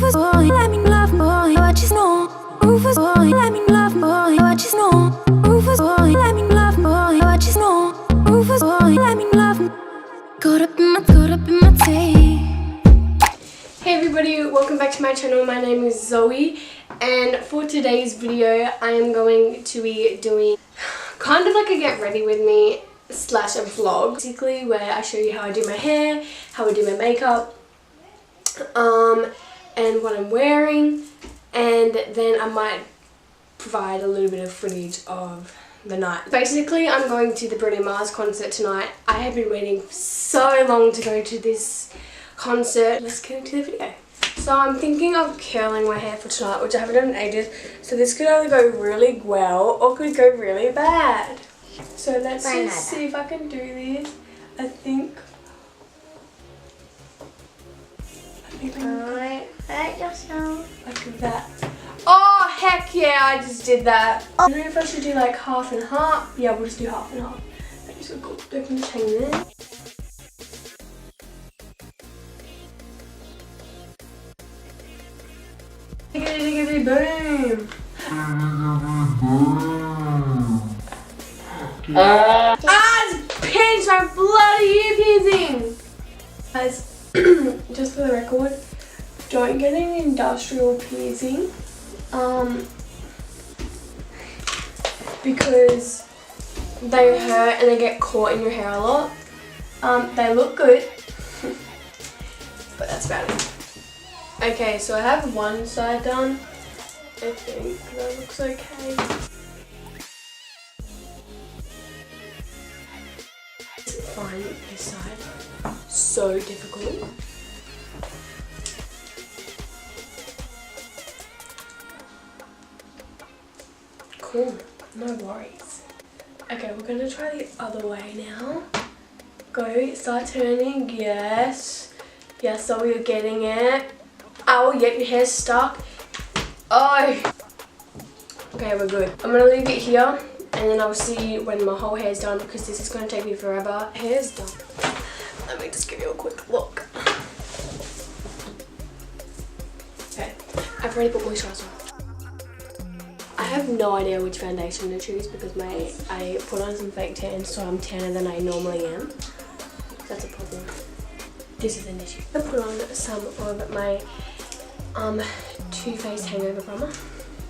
Rufus boy, let me love boy, what you know. Rufus boy, let me love boy, what you know. Rufus boy, let me love boy, what you know. Rufus boy, let me love. Caught up in my tape. Hey everybody, welcome back to my channel. My name is Zoe, and for today's video I am going to be doing kind of like a get ready with me slash a vlog, basically, where I show you how I do my hair, how I do my makeup, and what I'm wearing, and then I might provide a little bit of footage of the night. Basically, I'm going to the Bruno concert tonight. I have been waiting so long to go to this concert. Let's get into the video. So I'm thinking of curling my hair for tonight, which I haven't done in ages. So this could either go really well or could go really bad. So let's just see if I can do this. I think Alright, hurt yourself. like that. Oh heck yeah, I just did that. I don't know if I should do like half and half. Yeah, we'll just do half and half. I just got to open the chain there. Diggity boom. It's pinched my bloody ear piercing. Guys, just for the record, don't get an industrial piercing, because they hurt and they get caught in your hair a lot. They look good, but that's about it. Okay, so I have one side done. I think that looks okay. Find this side so difficult. Cool, no worries. Okay, we're gonna try the other way now. Go, start turning, yes. Yes, so you're getting it. Oh, yep, your hair's stuck. Oh. Okay, we're good. I'm gonna leave it here and then I'll see when my whole hair's done, because this is gonna take me forever. Hair's done. Let me just give you a quick look. Okay, I've already put moisturiser on. I have no idea which foundation to choose because I put on some fake tan, so I'm tanner than I normally am. That's a problem. This is an issue. I put on some of my Too Faced Hangover Primer.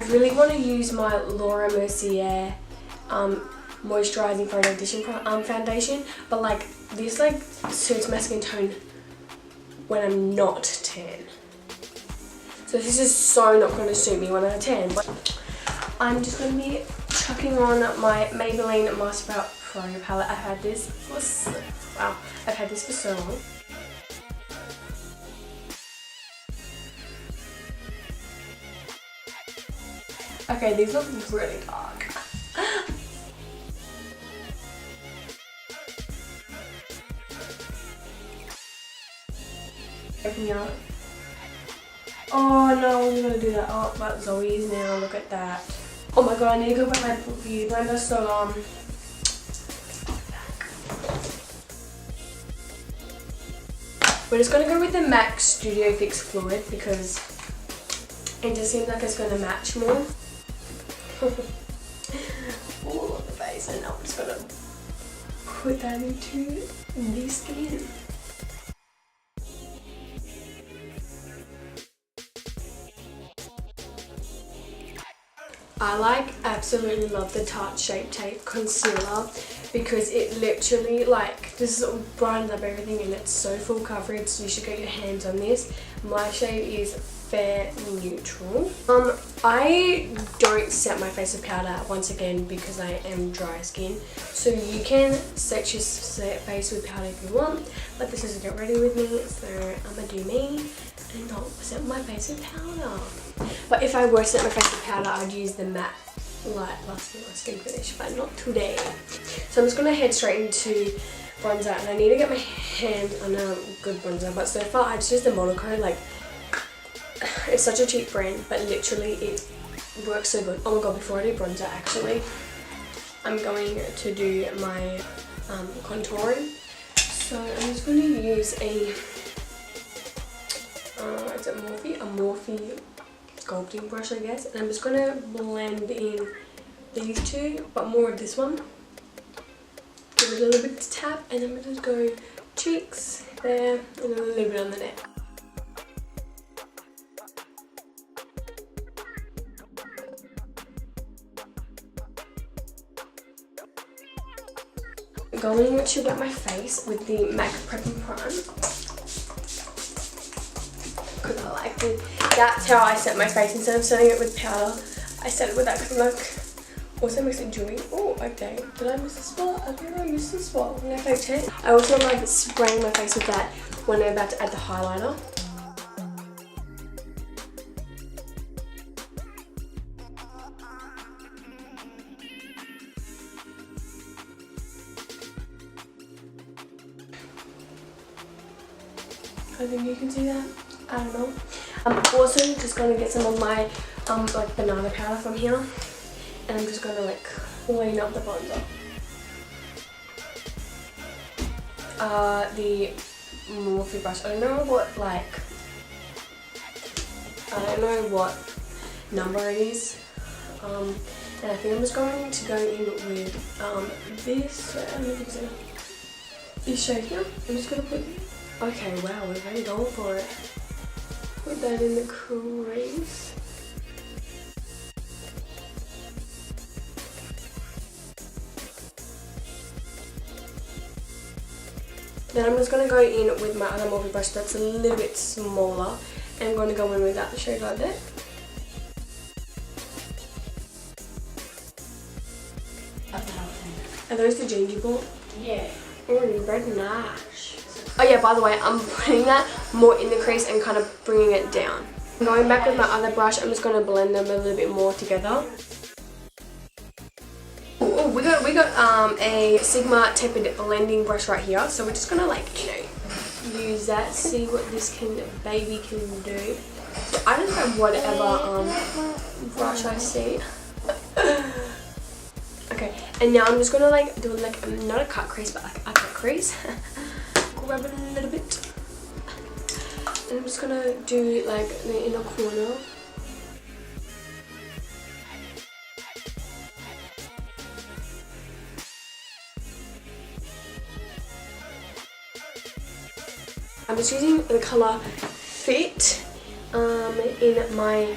I really want to use my Laura Mercier moisturizing photo edition foundation, but like this like suits my skin tone when I'm not tan. So this is so not going to suit me when I'm tan. But I'm just going to be chucking on my Maybelline Master Pro palette. I've had this for so long. Okay, these look really dark. Opening up. Oh no, I wasn't gonna do that. Oh, but Zoe's now. Look at that. Oh my god, I need to go back my beauty blender. So we're just gonna go with the MAC Studio Fix Fluid because it just seems like it's gonna match more. All on the face, and now I'm just gonna put that into the skin. I absolutely love the Tarte Shape Tape Concealer because it literally this brightens up everything and it's so full coverage, so you should get your hands on this. My shade is fair neutral. I don't set my face with powder once again because I am dry skin, so you can set your face with powder if you want, but this is a get ready with me, so I'm gonna do me and not set my face with powder. But if I were to set my face with powder, I'd use the matte light lasting finish, but not today. So I'm just gonna head straight into bronzer, and I need to get my hand on a good bronzer, but so far I just used the Monaco. Like, it's such a cheap brand, but literally it works so good. Oh my god, before I do bronzer, actually, I'm going to do my contouring. So I'm just going to use a what's it, a Morphe sculpting brush, I guess. And I'm just going to blend in these two, but more of this one. Give it a little bit to tap, and then we'll just go cheeks there and a little bit on the neck. Going to wet my face with the MAC Prep and Prime because I like it. That's how I set my face. Instead of setting it with powder, I set it with that because I'm like, also makes it dewy. Oh, okay. Did I miss a spot? I think I missed a spot. I'm gonna fake check. I also like spraying my face with that when I'm about to add the highlighter. I think you can see that. I don't know. I'm also just gonna get some of my like banana powder from here, and I'm just gonna like clean up the bronzer. The Morphe brush. I don't know what number it is. And I think I'm just going to go in with this. This shade here. I'm just gonna put. Okay, wow, we're really going for it. Put that in the crease. Then I'm just going to go in with my other Morphe brush that's a little bit smaller. And I'm going to go in with that shade right there. Are those the jeans you bought? Yeah. Oh, very nice. Oh yeah, by the way, I'm putting that more in the crease and kind of bringing it down. I'm going back with my other brush. I'm just going to blend them a little bit more together. Oh, we got a Sigma tapered blending brush right here. So we're just going to like, use that, see what this baby can do. So I just have whatever brush I see. Okay, and now I'm just going to like do like, not a cut crease, but like a cut crease. Grab it a little bit, and I'm just gonna do like the inner corner. I'm just using the color Fit in my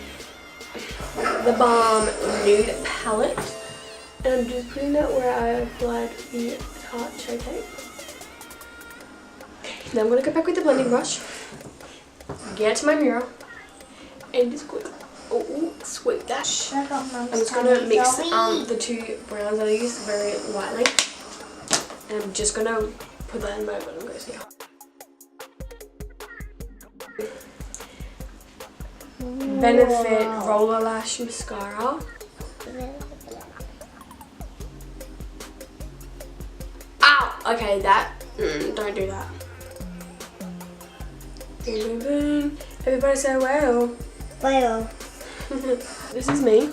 The Balm Nude palette, and I'm just putting that where I applied the Tarte Shape Tape. Now I'm going to go back with the blending brush, get to my mirror, and just go, sweep that. I'm just going to mix the two browns that I used very lightly, and I'm just going to put that in my bottom goes here. Benefit Roller Lash Mascara. Ow! Okay, that, don't do that. Boom, boom, boom. Everybody say wow. Wow. This is me.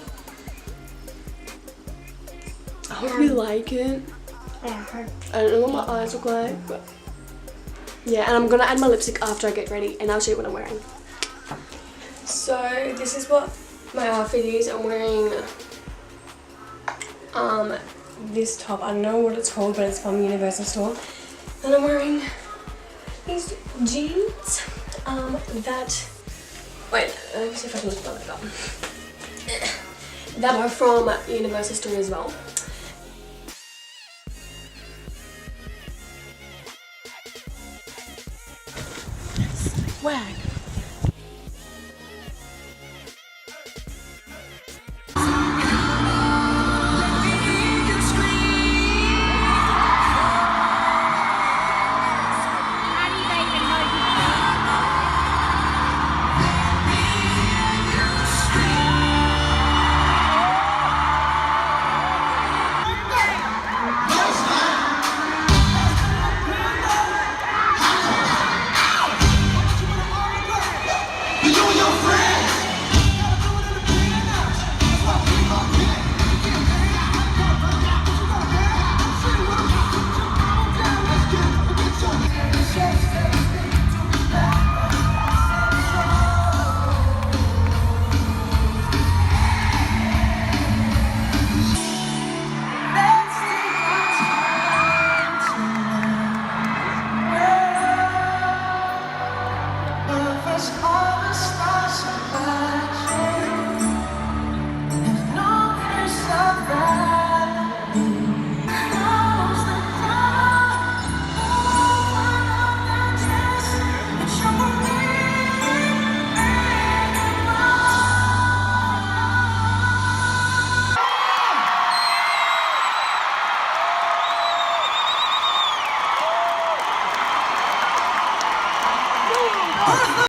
I hope you like it. I don't know what my eyes look like, but yeah, and I'm gonna add my lipstick after I get ready, and I'll show you what I'm wearing. So this is what my outfit is. I'm wearing this top. I don't know what it's called, but it's from Universal Store. And I'm wearing these jeans. Wait, let me see if I can lift my leg up. That are from Universal Store as well. Swag.